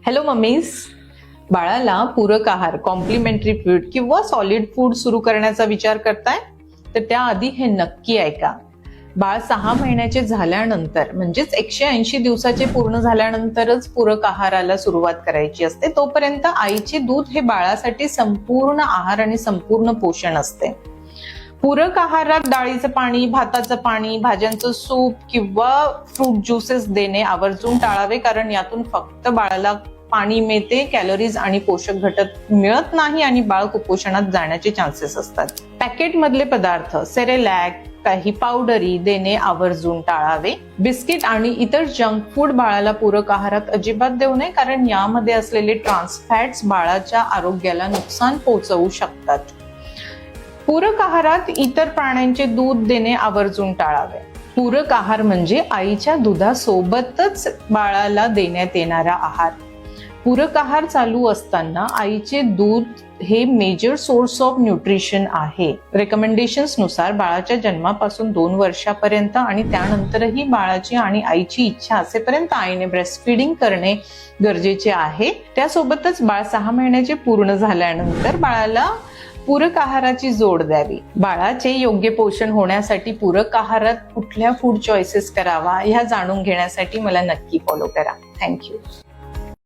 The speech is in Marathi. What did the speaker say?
हॅलो मम्मीज, बाळाला पूरक आहार, कॉम्प्लिमेंटरी फूड किंवा सॉलिड फूड सुरू करण्याचा विचार करताय तर त्याआधी हे नक्की ऐका. बाळ 6 महिन्याचे झाल्यानंतर म्हणजेच 180 दिवसाचे पूर्ण झाल्यानंतरच पूरक आहाराला सुरुवात करायची असते. तोपर्यंत आईचे दूध हे बाळासाठी संपूर्ण आहार आणि संपूर्ण पोषण असते. पूरक आहारात डाळीचं पाणी, भाताचं पाणी, भाज्यांचं सूप किंवा फ्रूट ज्युसेस देणे आवर्जून टाळावे, कारण यातून फक्त बाळाला पाणी मिळते, कॅलरीज आणि पोषक घटक मिळत नाही आणि बाळ कुपोषणात जाण्याचे चान्सेस असतात. पॅकेट मधले पदार्थ, सेरेलॅक, काही पावडरी देणे आवर्जून टाळावे. बिस्किट आणि इतर जंक फूड बाळाला पूरक आहारात अजिबात देऊ नये, कारण यामध्ये असलेले ट्रान्स फॅट्स बाळाच्या आरोग्याला नुकसान पोहोचवू शकतात. पूरक आहारात इतर प्राण्यांचे दूध देणे आवर्जून टाळावे. पूरक आहार म्हणजे आईच्या दुधासोबतच बाळाला देण्यात येणारा आहार. पूरक आहार चालू असताना आईचे दूध हे मेजर सोर्स ऑफ न्यूट्रिशन आहे. रेकमेंडेशन्स नुसार बाळाच्या जन्मापासून 2 वर्षापर्यंत आणि त्यानंतरही बाळाची आणि आईची इच्छा असेपर्यंत आईने ब्रेस्ट फीडिंग करणे गरजेचे आहे. त्यासोबतच बाळ 6 महिन्याचे पूर्ण झाल्यानंतर बाळाला पूरक आहाराची जोड द्यावी. बाळाचे योग्य पोषण होण्यासाठी पूरक आहारात कुठल्या फूड चॉईसेस करावा ह्या जाणून घेण्यासाठी मला नक्की फॉलो करा. थँक्यू.